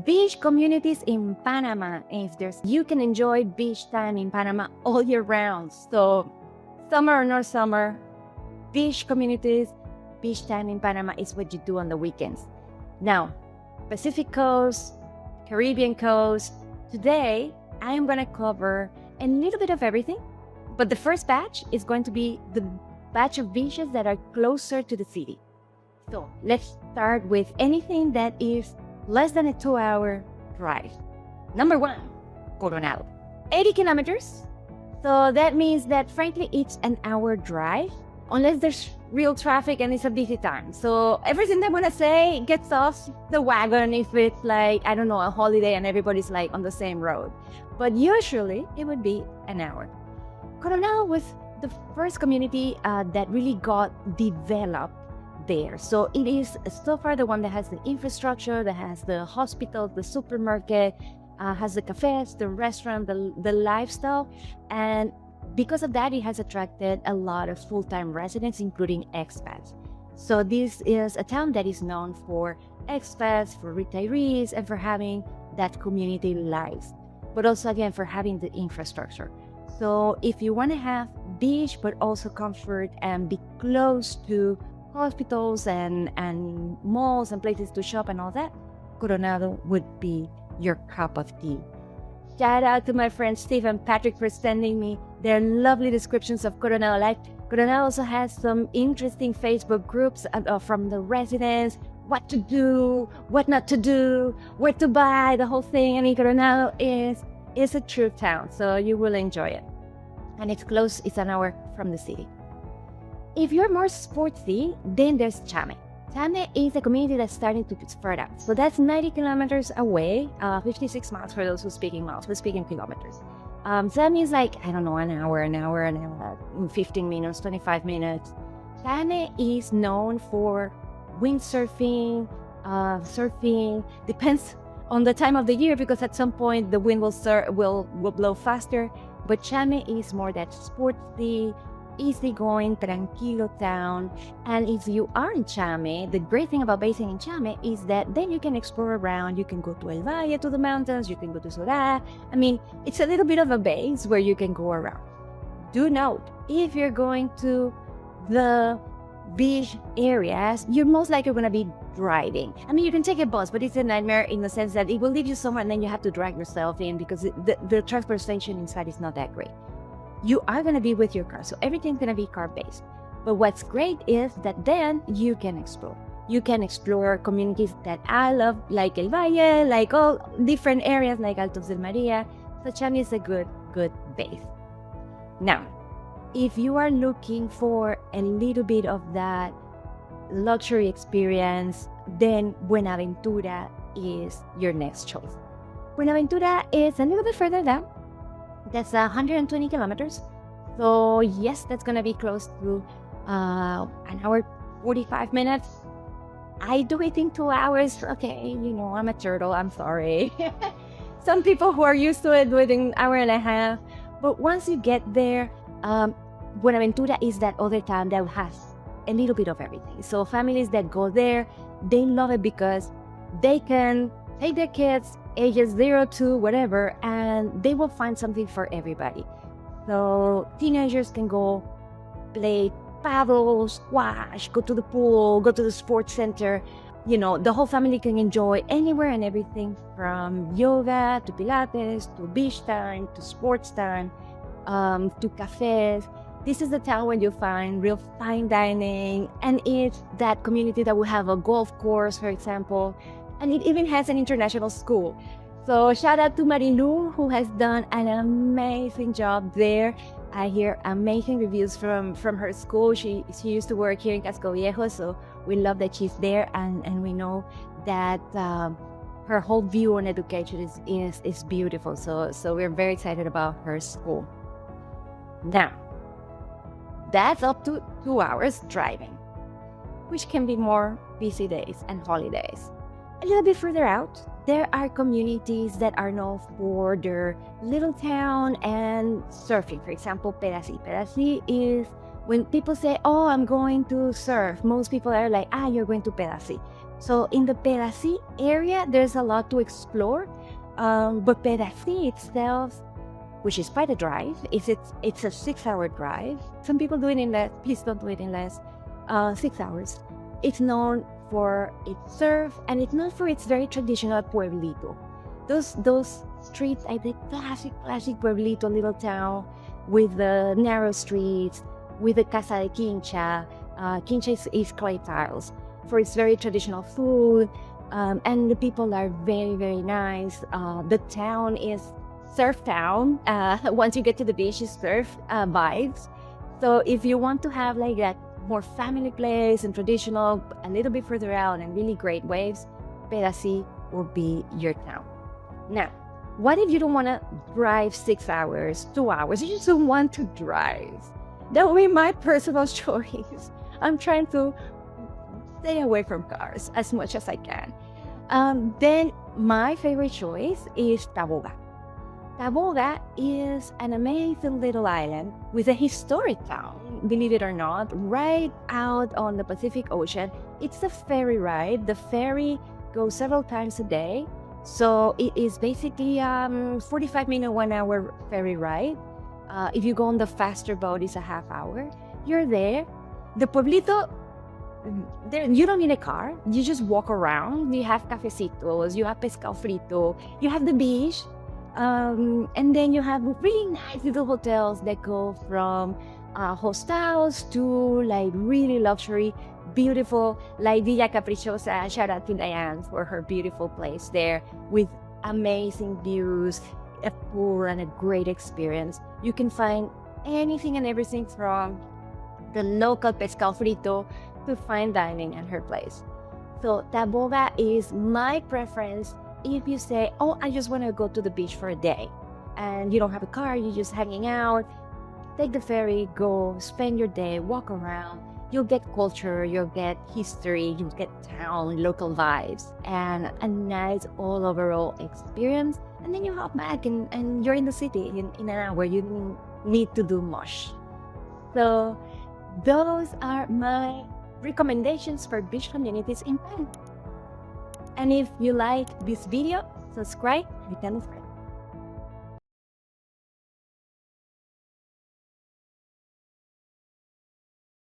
beach communities in Panama. You can enjoy beach time in Panama all year round. So summer or not summer, beach communities, beach time in Panama is what you do on the weekends. Now, Pacific Coast, Caribbean Coast. Today, I am going to cover a little bit of everything, but the first batch is going to be the batch of beaches that are closer to the city. So let's start with anything that is less than a 2-hour drive. Number 1, Coronado. 80 kilometers. So that means that frankly, it's an hour drive, unless there's real traffic and it's a busy time. So everything that I'm gonna say gets off the wagon if it's like, I don't know, a holiday and everybody's like on the same road. But usually it would be an hour. Coronado was the first community that really got developed there. So it is so far the one that has the infrastructure, that has the hospital, the supermarket, has the cafes, the restaurant, the lifestyle. And because of that, it has attracted a lot of full-time residents, including expats. So this is a town that is known for expats, for retirees, and for having that community life, but also again for having the infrastructure. So if you want to have beach, but also comfort and be close to hospitals and malls and places to shop and all that, Coronado would be your cup of tea. Shout out to my friends Steve and Patrick for sending me their lovely descriptions of Coronado life. Coronado also has some interesting Facebook groups from the residents, what to do, what not to do, where to buy, the whole thing. I mean, Coronado is a true town, so you will enjoy it. And it's close, it's an hour from the city. If you're more sportsy, then there's Chame. Chame is a community that's starting to spread out. So that's 90 kilometers away, 56 miles for those who speak in miles, we speak in kilometers. So that means like, I don't know, an hour, 15 minutes, 25 minutes. Chame is known for windsurfing, surfing, depends on the time of the year because at some point the wind will blow faster. But Chame is more that sporty, easygoing, tranquilo town. And if you are in Chame, the great thing about basing in Chame is that then you can explore around. You can go to El Valle, to the mountains. You can go to Sorá. I mean, it's a little bit of a base where you can go around. Do note, if you're going to the beach areas, you're most likely going to be driving. I mean, you can take a bus, but it's a nightmare in the sense that it will leave you somewhere and then you have to drag yourself in because the transportation inside is not that great. You are going to be with your car, so everything's going to be car-based. But what's great is that then you can explore. You can explore communities that I love, like El Valle, like all different areas like Altos del Maria. So Chame is a good base. Now, if you are looking for a little bit of that luxury experience, then Buenaventura is your next choice. Buenaventura is a little bit further down. That's 120 kilometers. So yes, that's going to be close to an hour, 45 minutes. I do it in 2 hours. Okay, I'm a turtle. I'm sorry. Some people who are used to it within an hour and a half. But once you get there, Buenaventura is that other town that has a little bit of everything. So families that go there, they love it because they can take their kids, ages 0 to whatever, and they will find something for everybody. So teenagers can go play paddle, squash, go to the pool, go to the sports center. The whole family can enjoy anywhere and everything from yoga to Pilates, to beach time, to sports time, to cafes. This is the town where you find real fine dining, and it's that community that will have a golf course, for example, and it even has an international school. So shout out to Marilu, who has done an amazing job there. I hear amazing reviews from her school. She used to work here in Casco Viejo, so we love that she's there, and we know that her whole view on education is beautiful. So we're very excited about her school. Now, that's up to 2 hours driving, which can be more busy days and holidays. A little bit further out, there are communities that are known for their little town and surfing. For example, Pedasi. Pedasi is when people say, oh, I'm going to surf. Most people are like, you're going to Pedasi. So in the Pedasi area, there's a lot to explore. But Pedasi itself, which is quite a drive, it's a 6-hour drive. Some people do it in less. Please don't do it in less. 6 hours. It's known for its surf, and it's known for its very traditional pueblito. Those streets, I think, classic pueblito little town with the narrow streets, with the casa de quincha. Quincha is clay tiles for its very traditional food, and the people are very, very nice. The town is surf town. Once you get to the beach, it's surf vibes. So if you want to have like that more family place and traditional, a little bit further out and really great waves, Pedasi will be your town. Now, what if you don't want to drive 6 hours, 2 hours? You just don't want to drive. That would be my personal choice. I'm trying to stay away from cars as much as I can. Then my favorite choice is Taboga. Taboga is an amazing little island with a historic town, believe it or not, right out on the Pacific Ocean. It's a ferry ride. The ferry goes several times a day. So it is basically 45-minute, 1-hour ferry ride. If you go on the faster boat, it's a half hour. You're there. The pueblito, there, you don't need a car. You just walk around. You have cafecitos, you have pescado frito, you have the beach. And then you have really nice little hotels that go from hostels to like really luxury, beautiful, like Villa Caprichosa. Shout out to Diane for her beautiful place there with amazing views, a pool, and a great experience. You can find anything and everything from the local pescado frito to fine dining at her place. So Taboga is my preference. If you say, oh, I just want to go to the beach for a day and you don't have a car, you're just hanging out, take the ferry, go, spend your day, walk around. You'll get culture, you'll get history, you'll get town, local vibes, and a nice overall experience. And then you hop back and you're in the city in an hour. You don't need to do much. So those are my recommendations for beach communities in Panama. And if you like this video, subscribe and tell a friend.